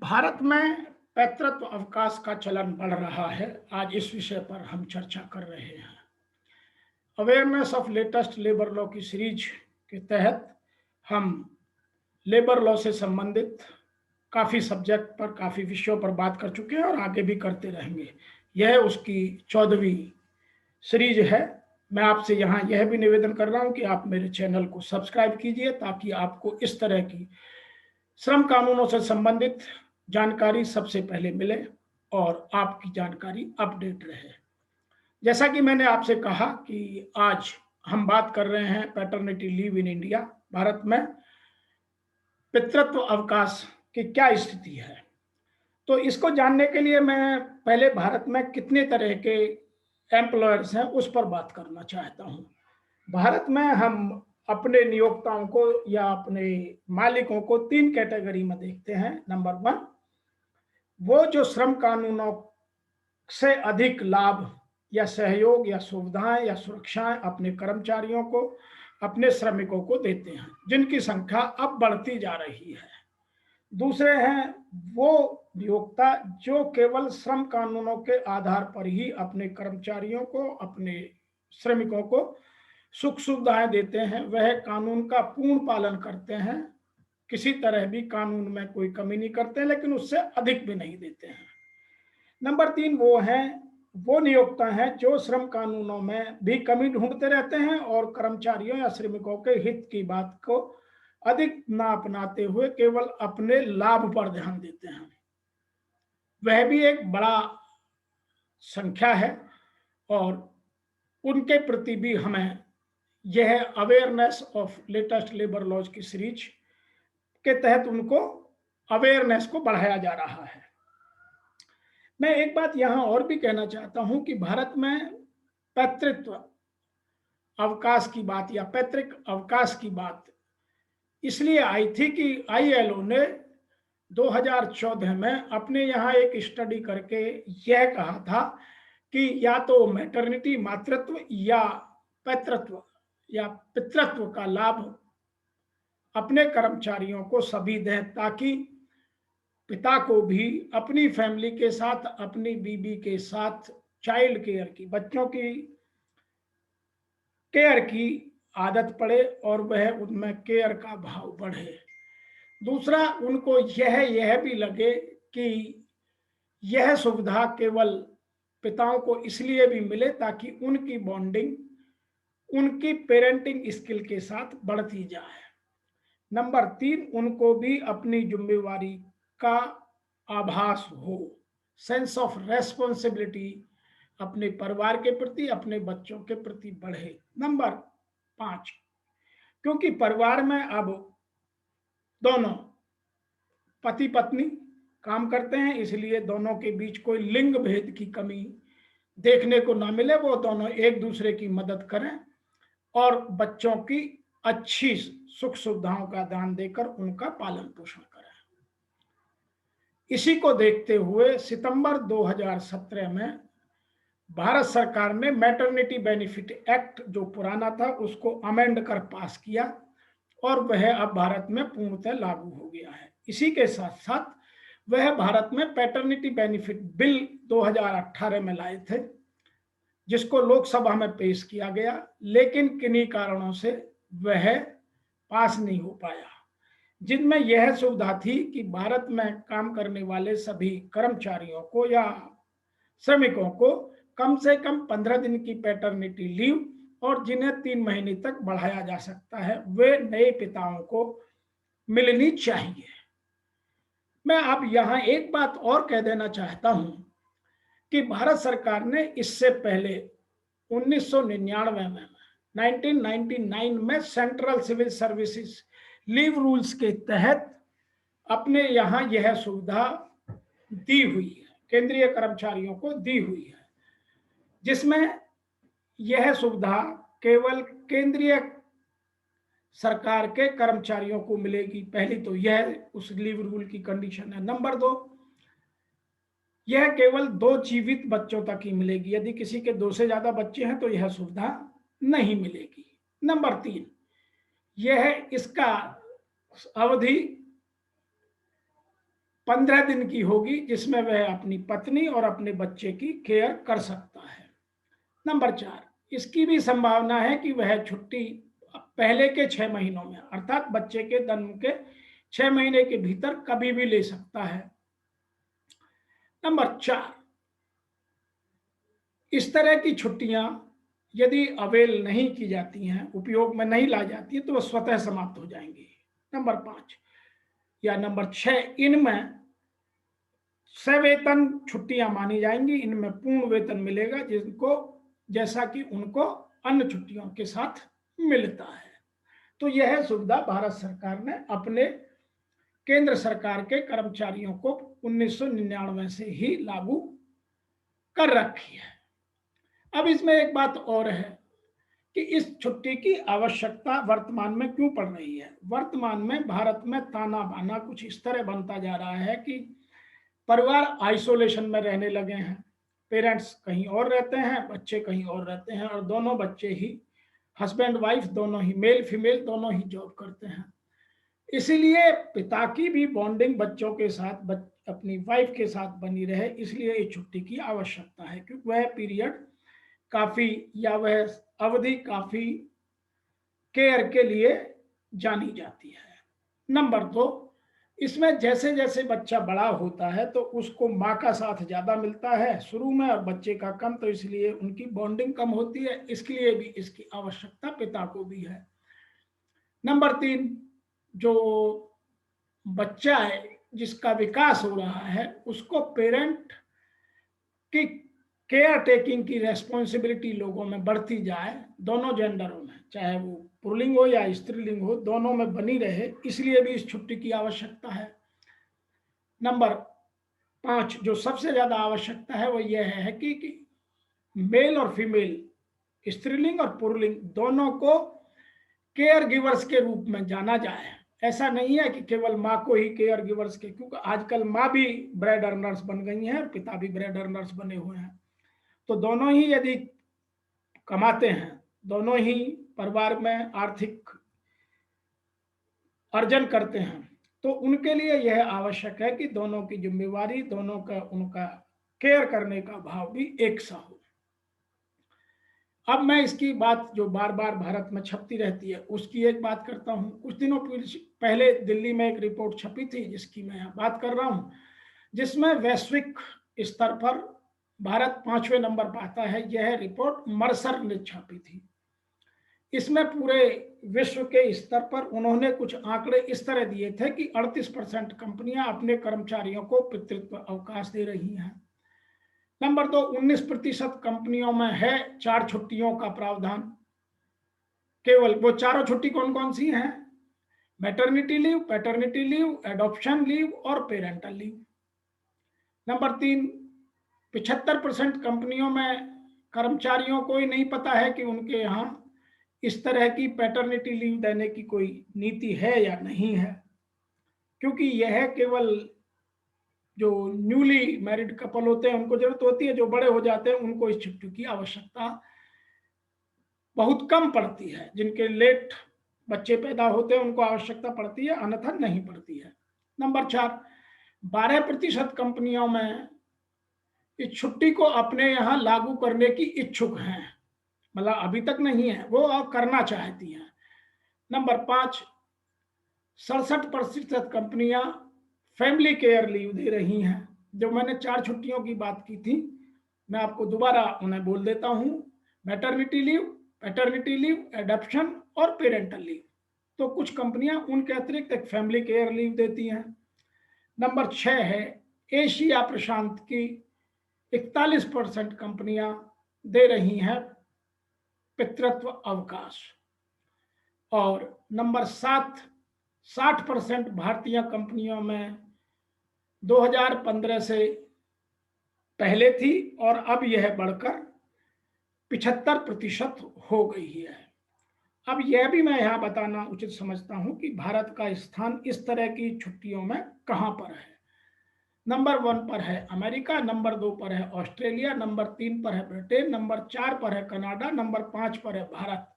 भारत में पैतृत्व अवकाश का चलन बढ़ रहा है। आज इस विषय पर हम चर्चा कर रहे हैं। Awareness of latest labour law की सीरीज के तहत हम लेबर लॉ से संबंधित काफ़ी सब्जेक्ट पर, काफ़ी विषयों पर बात कर चुके हैं और आगे भी करते रहेंगे। यह उसकी 14वीं सीरीज है। मैं आपसे यहाँ यह भी निवेदन कर रहा हूँ कि आप मेरे चैनल को सब्सक्राइब कीजिए ताकि आपको इस तरह की श्रम कानूनों से संबंधित जानकारी सबसे पहले मिले और आपकी जानकारी अपडेट रहे। जैसा कि मैंने आपसे कहा कि आज हम बात कर रहे हैं paternity leave in India. Bharat में पितृत्व अवकाश की क्या स्थिति है, तो इसको जानने के लिए मैं पहले भारत में कितने तरह के एम्प्लॉयर्स हैं उस पर बात करना चाहता हूं। भारत में हम अपने नियोक्ताओं को या अपने मालिकों को तीन कैटेगरी में देखते हैं। नंबर वन, वो जो श्रम कानूनों से अधिक लाभ या सहयोग या सुविधाएं या सुरक्षाएं अपने कर्मचारियों को, अपने श्रमिकों को देते हैं, जिनकी संख्या अब बढ़ती जा रही है। दूसरे हैं वो नियोक्ता जो केवल श्रम कानूनों के आधार पर ही अपने कर्मचारियों को, अपने श्रमिकों को सुख सुविधाएं देते हैं। वह कानून का पूर्ण पालन करते हैं, किसी तरह भी कानून में कोई कमी नहीं करते, लेकिन उससे अधिक भी नहीं देते हैं। नंबर तीन वो नियोक्ता हैं जो श्रम कानूनों में भी कमी ढूंढते रहते हैं और कर्मचारियों या श्रमिकों के हित की बात को अधिक ना अपनाते हुए केवल अपने लाभ पर ध्यान देते हैं। वह भी एक बड़ा संख्या है और उनके प्रति भी हमें यह awareness of latest labour laws की सीरीज के तहत उनको अवेयरनेस को बढ़ाया जा रहा है। मैं एक बात यहां और भी कहना चाहता हूं कि भारत में पैतृत्व अवकाश की बात या पैतृक अवकाश की बात इसलिए आई थी कि आईएलओ ने 2014 में अपने यहाँ एक स्टडी करके यह कहा था कि या तो मैटरनिटी मातृत्व या पैतृत्व या पितृत्व का लाभ अपने कर्मचारियों को सभी दें, ताकि पिता को भी अपनी फैमिली के साथ, अपनी बीबी के साथ चाइल्ड केयर की, बच्चों की केयर की आदत पड़े और वह उनमें केयर का भाव बढ़े। दूसरा, उनको यह भी लगे कि यह सुविधा केवल पिताओं को इसलिए भी मिले ताकि उनकी बॉन्डिंग, उनकी पेरेंटिंग स्किल के साथ बढ़ती जाए। नंबर तीन, उनको भी अपनी जिम्मेवारी का आभास हो, सेंस ऑफ रेस्पॉन्सिबिलिटी अपने परिवार के प्रति, अपने बच्चों के प्रति बढ़े। नंबर पांच, क्योंकि परिवार में अब दोनों पति पत्नी काम करते हैं, इसलिए दोनों के बीच कोई लिंग भेद की कमी देखने को ना मिले। वो दोनों एक दूसरे की मदद करें और बच्चों की अच्छी सुख सुविधाओं का दान देकर उनका पालन पोषण करें। इसी को देखते हुए सितंबर 2017 में भारत सरकार ने मैटरनिटी बेनिफिट एक्ट, जो पुराना था, उसको अमेंड कर पास किया और वह अब भारत में पूर्णतः लागू हो गया है। इसी के साथ साथ वह भारत में पैटर्निटी बेनिफिट बिल 2018 में लाए थे, जिसको लोकसभा में पेश किया गया, लेकिन किन्हीं कारणों से वह पास नहीं हो पाया, जिनमें यह सुविधा थी कि भारत में काम करने वाले सभी कर्मचारियों को या श्रमिकों को कम से कम 15 दिन की पैटर्निटी लीव और जिन्हें 3 महीने तक बढ़ाया जा सकता है, वे नए पिताओं को मिलनी चाहिए। मैं अब यहां एक बात और कह देना चाहता हूं कि भारत सरकार ने इससे पहले 1999 में central civil services leave rules के तहत अपने यहां यह सुविधा दी हुई है, केंद्रीय कर्मचारियों को दी हुई है, जिसमें यह सुविधा केवल केंद्रीय सरकार के कर्मचारियों को मिलेगी। पहली तो यह उस लीव रूल की कंडीशन है। नंबर दो, यह केवल 2 जीवित बच्चों तक ही मिलेगी। यदि किसी के 2 से ज्यादा बच्चे हैं तो यह सुविधा नहीं मिलेगी। नंबर तीन, यह इसका अवधि 15 दिन की होगी, जिसमें वह अपनी पत्नी और अपने बच्चे की केयर कर सकता है। नंबर 4, इसकी भी संभावना है कि वह छुट्टी पहले के 6 महीनों में, अर्थात बच्चे के जन्म के 6 महीने के भीतर कभी भी ले सकता है। नंबर 4, इस तरह की छुट्टियां यदि अवेल नहीं की जाती हैं, उपयोग में नहीं ला जाती है, तो वह स्वतः समाप्त हो जाएंगी। नंबर 5 या नंबर 6, इनमें सवेतन छुट्टियां मानी जाएंगी। इनमें पूर्ण वेतन मिलेगा, जिनको जैसा कि उनको अन्य छुट्टियों के साथ मिलता है। तो यह सुविधा भारत सरकार ने अपने केंद्र सरकार के कर्मचारियों को 1999 से ही लागू कर रखी है। अब इसमें एक बात और है कि इस छुट्टी की आवश्यकता वर्तमान में क्यों पड़ रही है। वर्तमान में भारत में ताना बाना कुछ इस तरह बनता जा रहा है कि परिवार आइसोलेशन में रहने लगे हैं। पेरेंट्स कहीं और रहते हैं, बच्चे कहीं और रहते हैं, और दोनों बच्चे ही, हस्बैंड वाइफ दोनों ही, मेल फीमेल दोनों ही जॉब करते हैं। इसीलिए पिता की भी बॉन्डिंग बच्चों के साथ, अपनी वाइफ के साथ बनी रहे, इसलिए इस छुट्टी की आवश्यकता है, क्योंकि वह पीरियड काफी, या वह अवधि काफी केयर के लिए जानी जाती है। नंबर 2, इसमें जैसे जैसे बच्चा बड़ा होता है तो उसको माँ का साथ ज्यादा मिलता है शुरू में, और बच्चे का कम, तो इसलिए उनकी बॉन्डिंग कम होती है, इसके लिए भी इसकी आवश्यकता पिता को भी है। नंबर 3, जो बच्चा है जिसका विकास हो रहा है, उसको पेरेंट की केयर टेकिंग की रेस्पॉन्सिबिलिटी लोगों में बढ़ती जाए, दोनों जेंडरों में, चाहे वो पुल्लिंग हो या स्त्रीलिंग हो, दोनों में बनी रहे, इसलिए भी इस छुट्टी की आवश्यकता है। नंबर 5, जो सबसे ज्यादा आवश्यकता है वो यह है कि मेल और फीमेल, स्त्रीलिंग और पुल्लिंग दोनों को केयर गिवर्स के रूप में जाना जाए। ऐसा नहीं है कि केवल माँ को ही केयर गिवर्स के, क्योंकि आजकल माँ भी ब्रेड अर्नर्स बन गई हैं और पिता भी ब्रेड अर्नर्स बने हुए हैं। तो दोनों ही यदि कमाते हैं, दोनों ही परिवार में आर्थिक अर्जन करते हैं, तो उनके लिए यह आवश्यक है कि दोनों की जिम्मेवारी, दोनों का उनका केयर करने का भाव भी एक सा हो। अब मैं इसकी बात जो बार बार भारत में छपती रहती है उसकी एक बात करता हूं। कुछ दिनों पहले दिल्ली में एक रिपोर्ट छपी थी जिसकी मैं बात कर रहा हूं, जिसमें वैश्विक स्तर पर भारत 5वें नंबर पर आता है। यह रिपोर्ट मर्सर ने छापी थी। इसमें पूरे विश्व के स्तर पर उन्होंने कुछ आंकड़े इस तरह दिए थे कि 38% कंपनियां अपने कर्मचारियों को पितृत्व अवकाश दे रही हैं। नंबर 2, 19% कंपनियों में है 4 छुट्टियों का प्रावधान। केवल वो चारों छुट्टी कौन कौन सी हैं? Maternity leave, paternity leave, adoption leave और पेरेंटल लीव। नंबर 3, 75% कंपनियों में कर्मचारियों को ही नहीं पता है कि उनके यहाँ इस तरह की पैटर्निटी लीव देने की कोई नीति है या नहीं है, क्योंकि यह केवल जो न्यूली मैरिड कपल होते हैं उनको जरूरत होती है, जो बड़े हो जाते हैं उनको इस छुट्टी की आवश्यकता बहुत कम पड़ती है। जिनके लेट बच्चे पैदा होते हैं उनको आवश्यकता पड़ती है, अन्यथा नहीं पड़ती है। नंबर 4, 12% कंपनियों में इस छुट्टी को अपने यहाँ लागू करने की इच्छुक हैं, मतलब अभी तक नहीं है, वो अब करना चाहती हैं। नंबर 5, 67% कंपनियां फैमिली केयर लीव दे रही हैं। जो मैंने 4 छुट्टियों की बात की थी, मैं आपको दोबारा उन्हें बोल देता हूं। Maternity leave, paternity leave, adoption और पेरेंटल लीव। तो कुछ कंपनियां उनके अतिरिक्त एक फैमिली केयर लीव देती हैं। नंबर 6 है, एशिया प्रशांत की 41% कंपनियां दे रही हैं पितृत्व अवकाश। और नंबर 7, 60% भारतीय कंपनियों में 2015 से पहले थी और अब यह बढ़कर 75% हो गई है। अब यह भी मैं यहाँ बताना उचित समझता हूँ कि भारत का स्थान इस तरह की छुट्टियों में कहाँ पर है। नंबर 1 पर है अमेरिका, नंबर 2 पर है ऑस्ट्रेलिया, नंबर 3 पर है ब्रिटेन, नंबर 4 पर है कनाडा, नंबर 5 पर है भारत,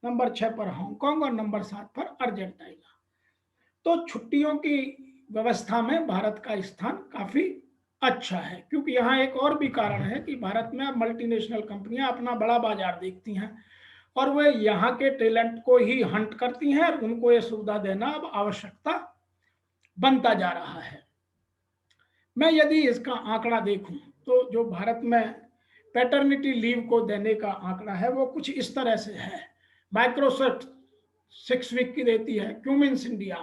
नंबर 6 पर हांगकांग और नंबर 7 पर अर्जेंटीना। तो छुट्टियों की व्यवस्था में भारत का स्थान काफी अच्छा है, क्योंकि यहाँ एक और भी कारण है कि भारत में अब मल्टीनेशनल कंपनियां अपना बड़ा बाजार देखती हैं और वे यहाँ के टैलेंट को ही हंट करती हैं और उनको ये सुविधा देना अब आवश्यकता बनता जा रहा है। मैं यदि इसका आंकड़ा देखूं तो जो भारत में पैटर्निटी लीव को देने का आंकड़ा है वो कुछ इस तरह से है। माइक्रोसॉफ्ट 6 वीक की देती है, क्यूमिंस इंडिया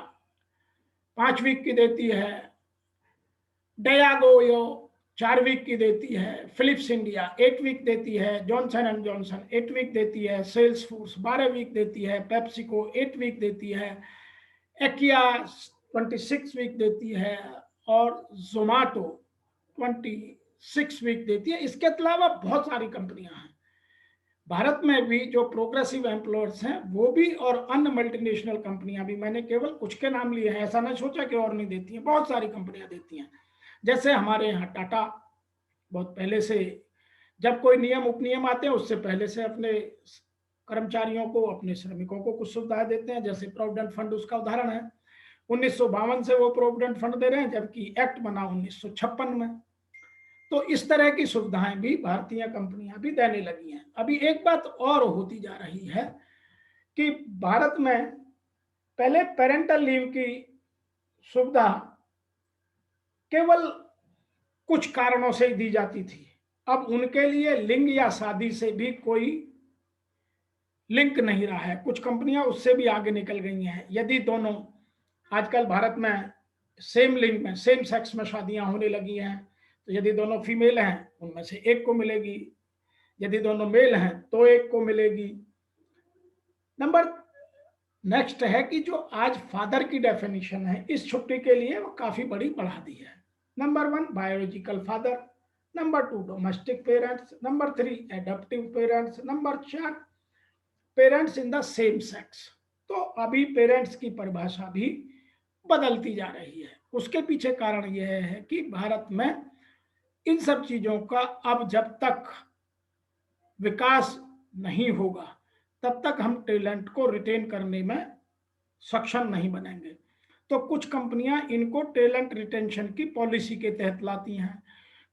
5 वीक की देती है, डयागोयो 4 वीक की देती है, फिलिप्स इंडिया 8 वीक देती है, जॉनसन एंड जॉनसन 8 वीक देती है, सेल्स फोर्स 12 वीक देती है, पेप्सिको 8 वीक देती है, एक्या 26 वीक देती है और जोमेटो 26 वीक देती है। इसके अलावा बहुत सारी कंपनियां हैं भारत में भी जो प्रोग्रेसिव एम्प्लॉयर्स हैं वो भी, और अन्य मल्टीनेशनल कंपनियां भी। मैंने केवल कुछ के नाम लिए हैं, ऐसा नहीं सोचा कि और नहीं देती हैं, बहुत सारी कंपनियां देती हैं। जैसे हमारे यहाँ टाटा बहुत पहले से, जब कोई नियम उपनियम आते हैं उससे पहले से अपने कर्मचारियों को, अपने श्रमिकों को कुछ सुविधाएं देते हैं। जैसे प्रोविडेंट फंड उसका उदाहरण है। 1952 से वो प्रोविडेंट फंड दे रहे हैं, जबकि एक्ट बना 1956 में। तो इस तरह की सुविधाएं भी भारतीय कंपनियां भी देने लगी हैं। अभी एक बात और होती जा रही है कि भारत में पहले पेरेंटल लीव की सुविधा केवल कुछ कारणों से दी जाती थी, अब उनके लिए लिंग या शादी से भी कोई लिंक नहीं रहा है। कुछ कंपनियां उससे भी आगे निकल गई हैं। यदि दोनों, आजकल भारत में सेम लिंग में, सेम सेक्स में शादियां होने लगी हैं, तो यदि दोनों फीमेल हैं उनमें से एक को मिलेगी, यदि दोनों मेल हैं तो एक को मिलेगी। नंबर नेक्स्ट है कि जो आज फादर की डेफिनेशन है इस छुट्टी के लिए वो काफी बड़ी बढ़ा दी है। Number 1 biological father, number 2 domestic parents, number 3 adaptive parents, number 4 parents in the same sex. तो अभी पेरेंट्स की परिभाषा भी बदलती जा रही है। उसके पीछे कारण यह है कि भारत में इन सब चीजों का अब जब तक विकास नहीं होगा तब तक हम टैलेंट को रिटेन करने में सक्षम नहीं बनेंगे। तो कुछ कंपनियां इनको टैलेंट रिटेंशन की पॉलिसी के तहत लाती हैं,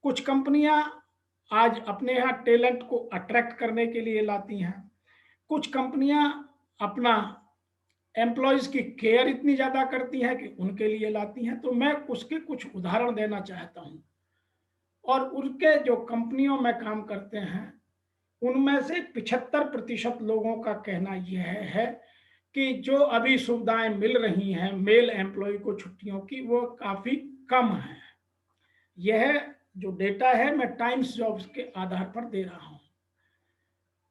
कुछ कंपनियां आज अपने यहाँ टैलेंट को अट्रैक्ट करने के लिए लाती हैं, कुछ कंपनियां अपना एम्प्लॉयज की केयर इतनी ज्यादा करती हैं कि उनके लिए लाती हैं। तो मैं उसके कुछ उदाहरण देना चाहता हूं। और उनके जो कंपनियों में काम करते हैं उनमें से 75% लोगों का कहना यह है कि जो अभी सुविधाएं मिल रही हैं मेल एम्प्लॉय को छुट्टियों की, वो काफी कम है। यह जो डेटा है मैं टाइम्स जॉब्स के आधार पर दे रहा हूं।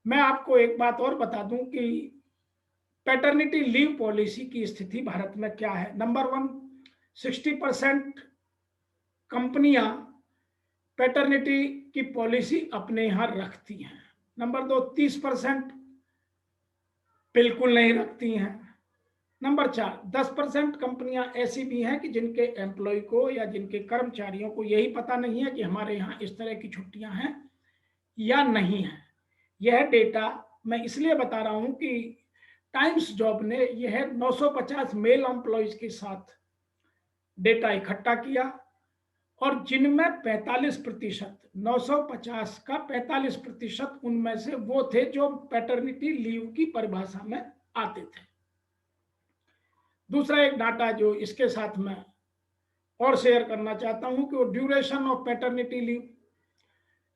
मैं आपको एक बात और बता दूं कि पैटर्निटी लीव पॉलिसी की स्थिति भारत में क्या है। नंबर 1, 60% कंपनियां पैटर्निटी की पॉलिसी अपने यहां रखती हैं। नंबर 2, 30% बिल्कुल नहीं रखती हैं। नंबर 4, 10% कंपनियां ऐसी भी हैं कि जिनके एम्प्लॉय को या जिनके कर्मचारियों को यही पता नहीं है कि हमारे यहाँ इस तरह की छुट्टियां हैं या नहीं है। यह डेटा मैं इसलिए बता रहा हूं कि टाइम्स जॉब ने यह 950 मेल एम्प्लॉयज के साथ डेटा इकट्ठा किया और जिनमें 45%, 950 का 45% उनमें से वो थे जो पैटर्निटी लीव की परिभाषा में आते थे। दूसरा एक डाटा जो इसके साथ में और शेयर करना चाहता हूं कि वो ड्यूरेशन ऑफ पैटर्निटी लीव।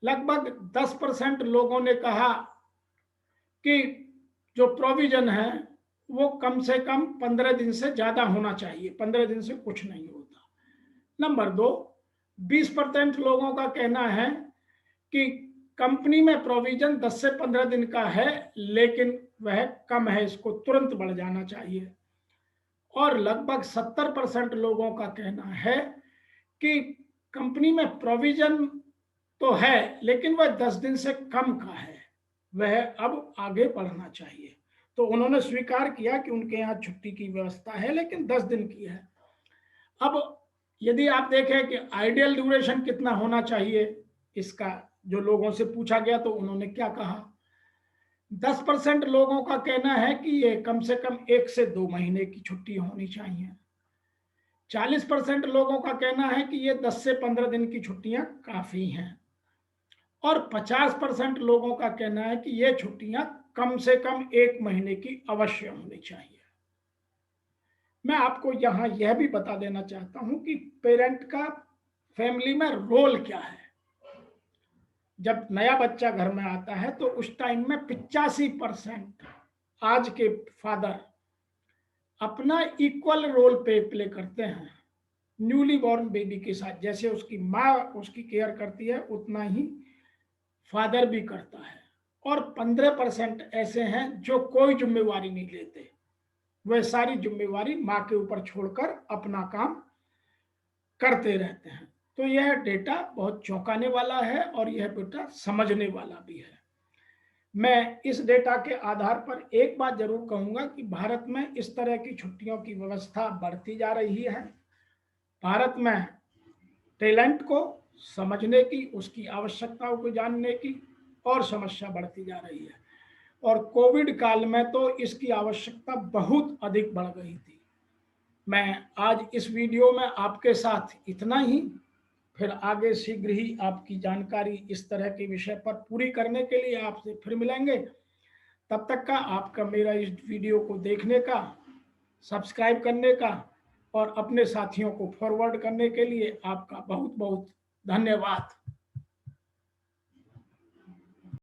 लगभग 10% लोगों ने कहा कि जो प्रोविजन है वो कम से कम 15 दिन से ज्यादा होना चाहिए, 15 दिन से कुछ नहीं होता। नंबर 2, 20% लोगों का कहना है कि कंपनी में प्रोविजन 10 से 15 दिन का है लेकिन वह कम है, इसको तुरंत बढ़ जाना चाहिए। और लगभग 70% लोगों का कहना है कि कंपनी में प्रोविजन तो है लेकिन वह 10 दिन से कम का है, वह अब आगे बढ़ना चाहिए। तो उन्होंने स्वीकार किया कि उनके यहाँ छुट्टी की व्यवस्था है लेकिन 10 दिन की है। अब यदि आप देखें कि आइडियल ड्यूरेशन कितना होना चाहिए, इसका जो लोगों से पूछा गया तो उन्होंने क्या कहा, 10% लोगों का कहना है कि ये कम से कम 1 से 2 महीने की छुट्टी होनी चाहिए। 40% लोगों का कहना है कि ये 10 से 15 दिन की छुट्टियां काफी हैं और 50% लोगों का कहना है कि ये छुट्टियां कम से कम 1 महीने की अवश्य होनी चाहिए। मैं आपको यहाँ यह भी बता देना चाहता हूं कि पेरेंट का फैमिली में रोल क्या है। जब नया बच्चा घर में आता है तो उस टाइम में 85% आज के फादर अपना इक्वल रोल प्ले करते हैं न्यूली बॉर्न बेबी के साथ। जैसे उसकी माँ उसकी केयर करती है उतना ही फादर भी करता है। और 15% ऐसे हैं जो कोई जिम्मेवारी नहीं लेते, वह सारी जिम्मेवारी माँ के ऊपर छोड़कर अपना काम करते रहते हैं। तो यह डेटा बहुत चौंकाने वाला है और यह डेटा समझने वाला भी है। मैं इस डेटा के आधार पर एक बात जरूर कहूंगा कि भारत में इस तरह की छुट्टियों की व्यवस्था बढ़ती जा रही है। भारत में टैलेंट को समझने की, उसकी आवश्यकताओं को जानने की और समस्या बढ़ती जा रही है और कोविड काल में तो इसकी आवश्यकता बहुत अधिक बढ़ गई थी। मैं आज इस वीडियो में आपके साथ इतना ही, फिर आगे शीघ्र ही आपकी जानकारी इस तरह के विषय पर पूरी करने के लिए आपसे फिर मिलेंगे। तब तक का आपका मेरा इस वीडियो को देखने का, सब्सक्राइब करने का और अपने साथियों को फॉरवर्ड करने के लिए आपका बहुत बहुत धन्यवाद।